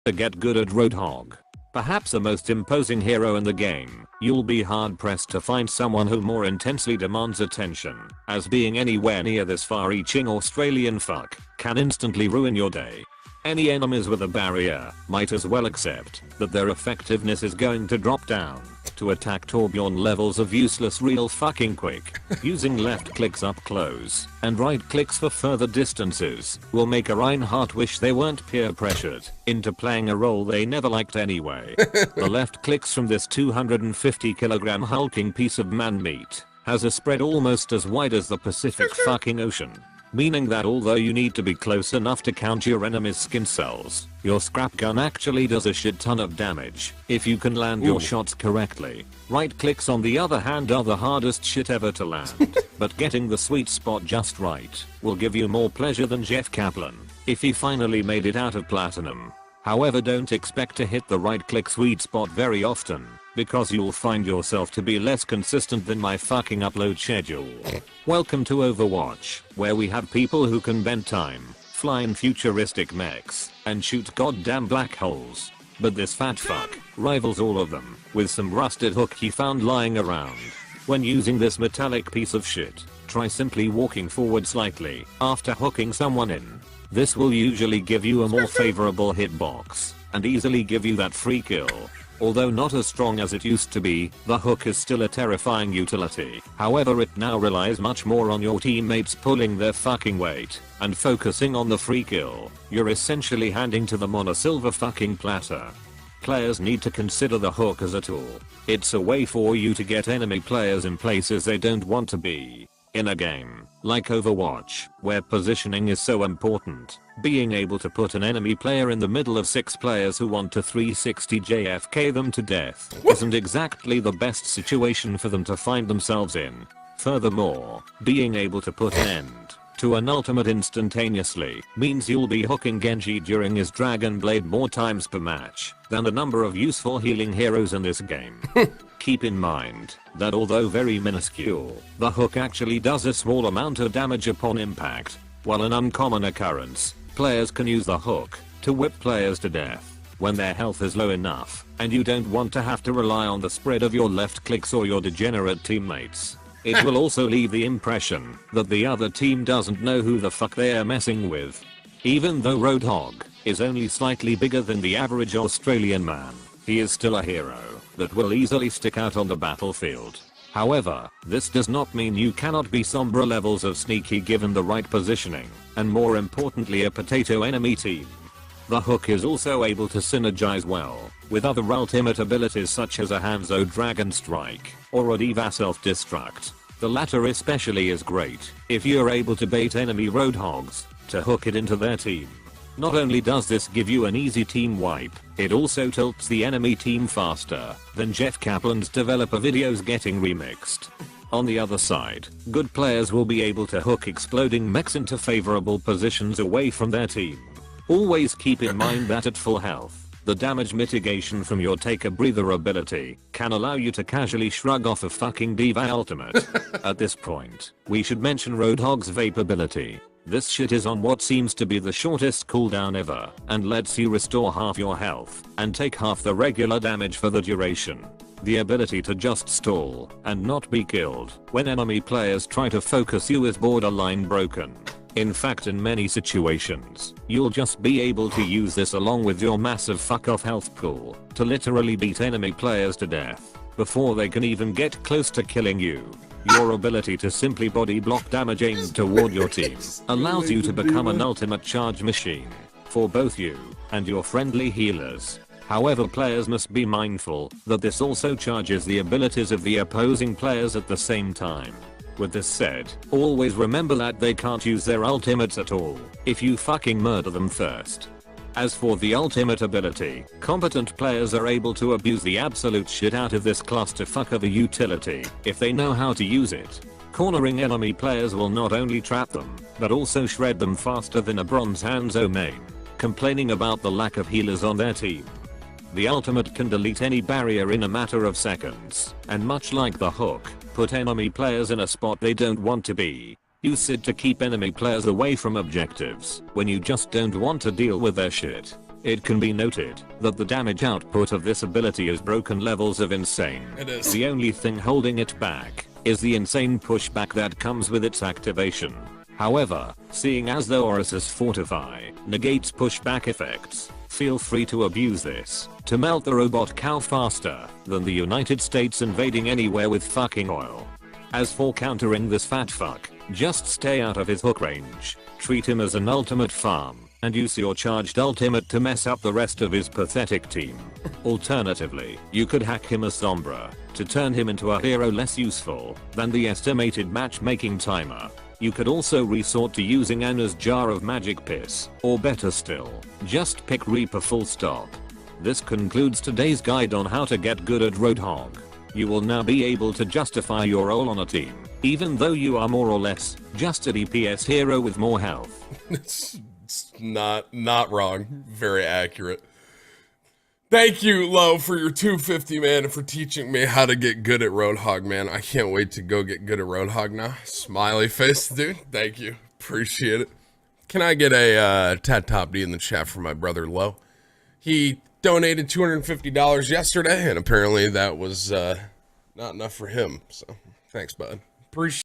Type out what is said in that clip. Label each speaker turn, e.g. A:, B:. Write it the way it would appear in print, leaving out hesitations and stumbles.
A: to get good at Roadhog. Perhaps the most imposing hero in the game, you'll be hard pressed to find someone who more intensely demands attention, as being anywhere near this far-reaching Australian fuck can instantly ruin your day. Any enemies with a barrier might as well accept that their effectiveness is going to drop down. To attack Torbjorn levels of useless real fucking quick, using left clicks up close and right clicks for further distances will make a Reinhardt wish they weren't peer pressured into playing a role they never liked anyway. The left clicks from this 250 kilogram hulking piece of man meat has a spread almost as wide as the Pacific fucking Ocean. Meaning that although you need to be close enough to count your enemy's skin cells, your scrap gun actually does a shit ton of damage if you can land your shots correctly. Right clicks on the other hand are the hardest shit ever to land, but getting the sweet spot just right will give you more pleasure than Jeff Kaplan if he finally made it out of platinum. However, don't expect to hit the right click sweet spot very often, because you'll find yourself to be less consistent than my fucking upload schedule. Welcome to Overwatch, where we have people who can bend time, fly in futuristic mechs, and shoot goddamn black holes. But this fat fuck rivals all of them with some rusted hook he found lying around. When using this metallic piece of shit, try simply walking forward slightly after hooking someone in. This will usually give you a more favorable hitbox and easily give you that free kill. Although not as strong as it used to be, the hook is still a terrifying utility. However, it now relies much more on your teammates pulling their fucking weight and focusing on the free kill. You're essentially handing to them on a silver fucking platter. Players need to consider the hook as a tool. It's a way for you to get enemy players in places they don't want to be. In a game like Overwatch, where positioning is so important, being able to put an enemy player in the middle of 6 players who want to 360 JFK them to death isn't exactly the best situation for them to find themselves in. Furthermore, being able to put an end to an ultimate instantaneously means you'll be hooking Genji during his Dragon Blade more times per match than the number of useful healing heroes in this game. Keep in mind that although very minuscule, the hook actually does a small amount of damage upon impact. While an uncommon occurrence, players can use the hook to whip players to death when their health is low enough and you don't want to have to rely on the spread of your left clicks or your degenerate teammates. It will also leave the impression that the other team doesn't know who the fuck they are messing with. Even though Roadhog is only slightly bigger than the average Australian man, he is still a hero that will easily stick out on the battlefield. However, this does not mean you cannot be Sombra levels of sneaky given the right positioning, and more importantly a potato enemy team. The hook is also able to synergize well with other ultimate abilities such as a Hanzo Dragon Strike or a D.Va Self-Destruct. The latter especially is great if you're able to bait enemy Roadhogs to hook it into their team. Not only does this give you an easy team wipe, it also tilts the enemy team faster than Jeff Kaplan's developer videos getting remixed. On the other side, good players will be able to hook exploding mechs into favorable positions away from their team. Always keep in mind that at full health, the damage mitigation from your take a breather ability can allow you to casually shrug off a fucking D.Va ultimate. At this point, we should mention Roadhog's vape ability. This shit is on what seems to be the shortest cooldown ever and lets you restore half your health and take half the regular damage for the duration. The ability to just stall and not be killed when enemy players try to focus you is borderline broken. In fact, in many situations, you'll just be able to use this along with your massive fuck off health pool to literally beat enemy players to death before they can even get close to killing you. Your ability to simply body block damage aimed toward your team allows you to become an ultimate charge machine for both you and your friendly healers. However, players must be mindful that this also charges the abilities of the opposing players at the same time. With this said, always remember that they can't use their ultimates at all if you fucking murder them first. As for the ultimate ability, competent players are able to abuse the absolute shit out of this clusterfuck of a utility if they know how to use it. Cornering enemy players will not only trap them, but also shred them faster than a bronze Hanzo main complaining about the lack of healers on their team. The ultimate can delete any barrier in a matter of seconds, and much like the hook, put enemy players in a spot they don't want to be. Use it to keep enemy players away from objectives when you just don't want to deal with their shit. It can be noted that the damage output of this ability is broken levels of insane.
B: It is.
A: The only thing holding it back is the insane pushback that comes with its activation. However, seeing as though Aurus's Fortify negates pushback effects, feel free to abuse this to melt the robot cow faster than the United States invading anywhere with fucking oil. As for countering this fat fuck, just stay out of his hook range, treat him as an ultimate farm, and use your charged ultimate to mess up the rest of his pathetic team. Alternatively, you could hack him as Sombra to turn him into a hero less useful than the estimated matchmaking timer. You could also resort to using Anna's jar of magic piss, or better still, just pick Reaper full stop. This concludes today's guide on how to get good at Roadhog. You will now be able to justify your role on a team, even though you are more or less just a DPS hero with more health.
B: It's not wrong. Very accurate. Thank you, Lo, for your 250, man, and for teaching me how to get good at Roadhog, man. I can't wait to go get good at Roadhog now. Smiley face, dude. Thank you. Appreciate it. Can I get a Tat Top D in the chat for my brother, Lo? He donated $250 yesterday, and apparently that was not enough for him. So, thanks, bud. Appreciate it.